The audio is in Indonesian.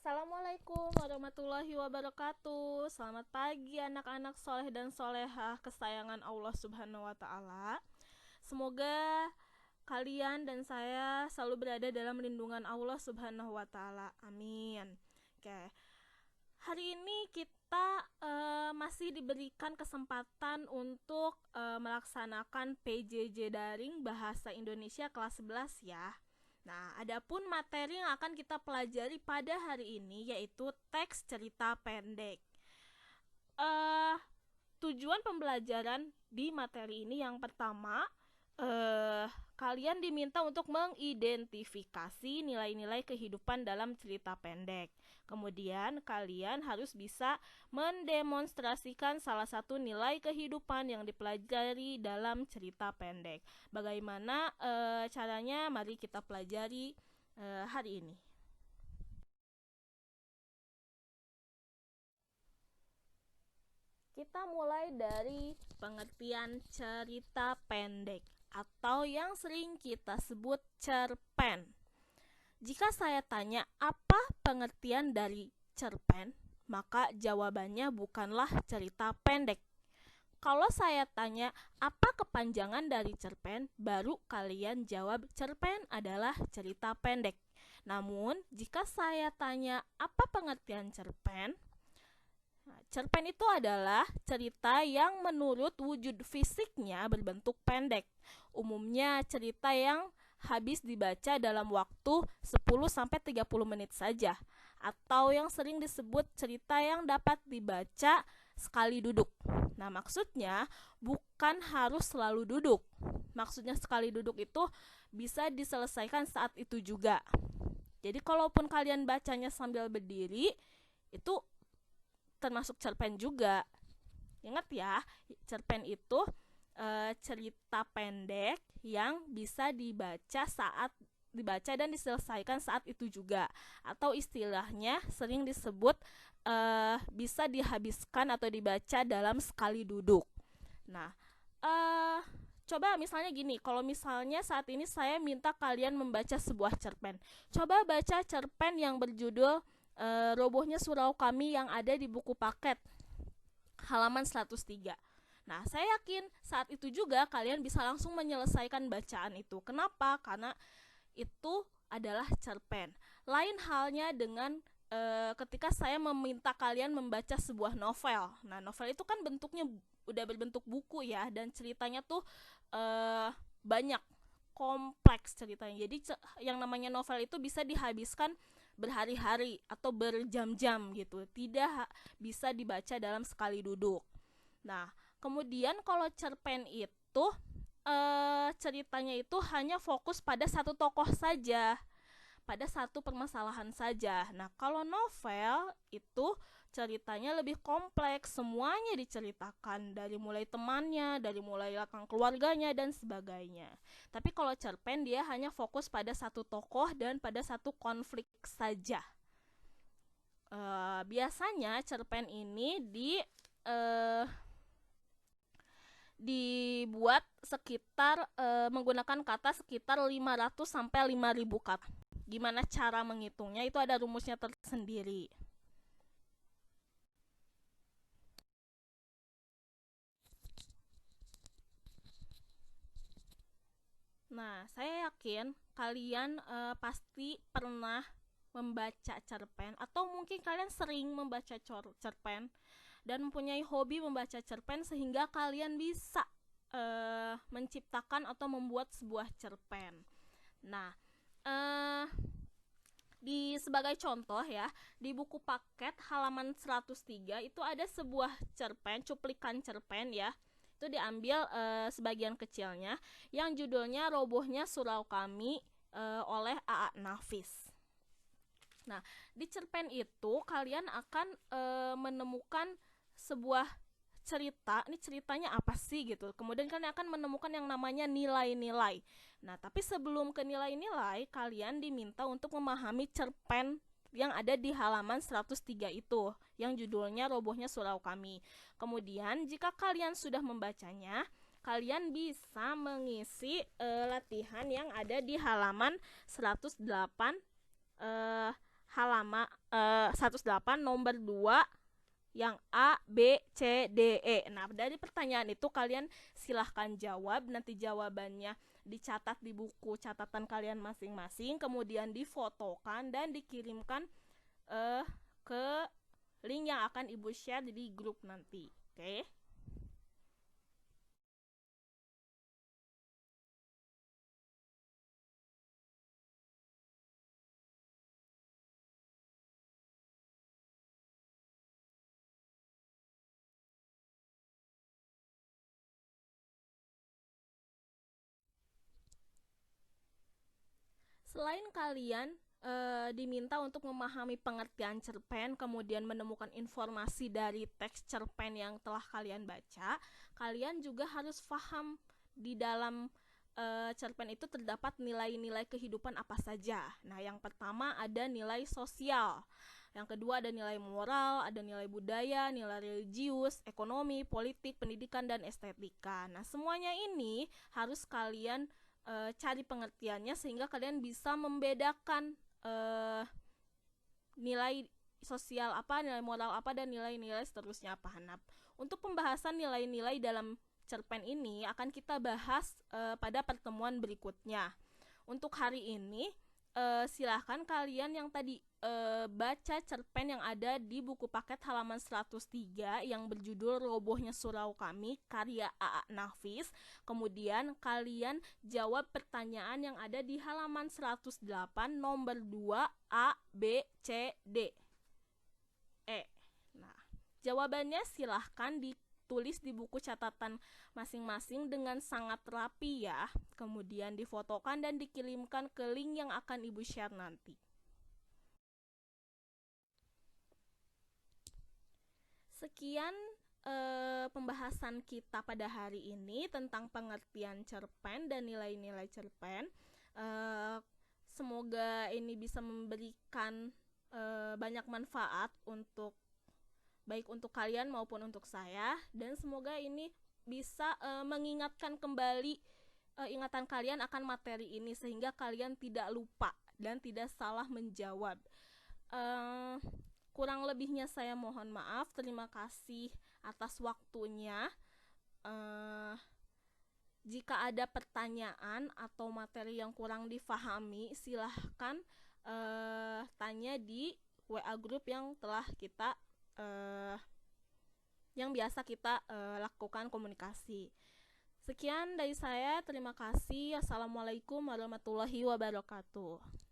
Assalamualaikum warahmatullahi wabarakatuh. Selamat pagi anak-anak soleh dan solehah kesayangan Allah Subhanahu wa Ta'ala. Semoga kalian dan saya selalu berada dalam lindungan Allah Subhanahu wa Ta'ala. Amin. Oke, hari ini kita masih diberikan kesempatan untuk melaksanakan PJJ daring Bahasa Indonesia kelas 11 ya. Nah, adapun materi yang akan kita pelajari pada hari ini yaitu teks cerita pendek. Tujuan pembelajaran di materi ini yang pertama, kalian diminta untuk mengidentifikasi nilai-nilai kehidupan dalam cerita pendek. Kemudian kalian harus bisa mendemonstrasikan salah satu nilai kehidupan yang dipelajari dalam cerita pendek. Bagaimana caranya? Mari kita pelajari hari ini. Kita mulai dari pengertian cerita pendek atau yang sering kita sebut cerpen. Jika saya tanya apa pengertian dari cerpen, maka jawabannya bukanlah cerita pendek. Kalau saya tanya apa kepanjangan dari cerpen, baru kalian jawab cerpen adalah cerita pendek. Namun, jika saya tanya apa pengertian cerpen, cerpen itu adalah cerita yang menurut wujud fisiknya berbentuk pendek. Umumnya cerita yang habis dibaca dalam waktu 10-30 menit saja, atau yang sering disebut cerita yang dapat dibaca sekali duduk. Nah, maksudnya bukan harus selalu duduk. Maksudnya sekali duduk itu bisa diselesaikan saat itu juga. Jadi kalaupun kalian bacanya sambil berdiri, itu termasuk cerpen juga. Ingat ya, cerpen itu cerita pendek yang bisa dibaca dan diselesaikan saat itu juga, atau istilahnya sering disebut bisa dihabiskan atau dibaca dalam sekali duduk. Nah, coba misalnya gini, kalau misalnya saat ini saya minta kalian membaca sebuah cerpen, coba baca cerpen yang berjudul Robohnya Surau Kami yang ada di buku paket halaman 103. Nah, saya yakin saat itu juga kalian bisa langsung menyelesaikan bacaan itu. Kenapa? Karena itu adalah cerpen. Lain halnya dengan ketika saya meminta kalian membaca sebuah novel. Nah, novel itu kan bentuknya udah berbentuk buku ya, dan ceritanya tuh banyak, kompleks ceritanya. Jadi yang namanya novel itu bisa dihabiskan berhari-hari atau berjam-jam gitu, tidak bisa dibaca dalam sekali duduk. Nah, kemudian kalau cerpen itu ceritanya itu hanya fokus pada satu tokoh saja, pada satu permasalahan saja. Nah, kalau novel itu ceritanya lebih kompleks, semuanya diceritakan, dari mulai temannya, dari mulai latar keluarganya dan sebagainya. Tapi kalau cerpen dia hanya fokus pada satu tokoh dan pada satu konflik saja. Biasanya cerpen ini dibuat sekitar menggunakan kata sekitar 500 sampai 5000 kata. Gimana cara menghitungnya? Itu ada rumusnya tersendiri. Nah, saya yakin kalian pasti pernah membaca cerpen, atau mungkin kalian sering membaca cerpen dan mempunyai hobi membaca cerpen sehingga kalian bisa menciptakan atau membuat sebuah cerpen. Nah, sebagai contoh ya, di buku paket halaman 103 itu ada sebuah cerpen, cuplikan cerpen ya. Itu diambil sebagian kecilnya yang judulnya Robohnya Surau Kami oleh A.A. Nafis. Nah, di cerpen itu kalian akan menemukan sebuah cerita. Ini ceritanya apa sih gitu. Kemudian kalian akan menemukan yang namanya nilai-nilai. Nah, tapi sebelum ke nilai-nilai, kalian diminta untuk memahami cerpen yang ada di halaman 103 itu, yang judulnya Robohnya Surau Kami. Kemudian jika kalian sudah membacanya, kalian bisa mengisi latihan yang ada di halaman 108 halaman 108 nomor 2 yang A, B, C, D, E. Nah, dari pertanyaan itu kalian silahkan jawab. Nanti jawabannya dicatat di buku catatan kalian masing-masing, kemudian difotokan dan dikirimkan ke link yang akan Ibu share di grup nanti. Oke? Selain kalian diminta untuk memahami pengertian cerpen, kemudian menemukan informasi dari teks cerpen yang telah kalian baca, kalian juga harus paham di dalam cerpen itu terdapat nilai-nilai kehidupan apa saja. Nah, yang pertama ada nilai sosial. Yang kedua ada nilai moral, ada nilai budaya, nilai religius, ekonomi, politik, pendidikan, dan estetika. Nah, semuanya ini harus kalian cari pengertiannya sehingga kalian bisa membedakan nilai sosial apa, nilai moral apa, dan nilai-nilai seterusnya apa. Nah, untuk pembahasan nilai-nilai dalam cerpen ini akan kita bahas pada pertemuan berikutnya. Untuk hari ini silahkan kalian yang tadi baca cerpen yang ada di buku paket halaman 103 yang berjudul Robohnya Surau Kami karya A.A. Nafis. Kemudian kalian jawab pertanyaan yang ada di halaman 108 nomor 2 A, B, C, D, E. Nah, jawabannya silahkan ditulis di buku catatan masing-masing dengan sangat rapi ya. Kemudian difotokan dan dikirimkan ke link yang akan Ibu share nanti. Sekian pembahasan kita pada hari ini tentang pengertian cerpen dan nilai-nilai cerpen. Semoga ini bisa memberikan banyak manfaat baik untuk kalian maupun untuk saya, dan semoga ini bisa mengingatkan kembali ingatan kalian akan materi ini sehingga kalian tidak lupa dan tidak salah menjawab. Kurang lebihnya saya mohon maaf. Terima kasih atas waktunya. Jika ada pertanyaan atau materi yang kurang difahami, silahkan tanya di WA group yang telah kita yang biasa kita lakukan komunikasi. Sekian dari saya. Terima kasih. Assalamualaikum warahmatullahi wabarakatuh.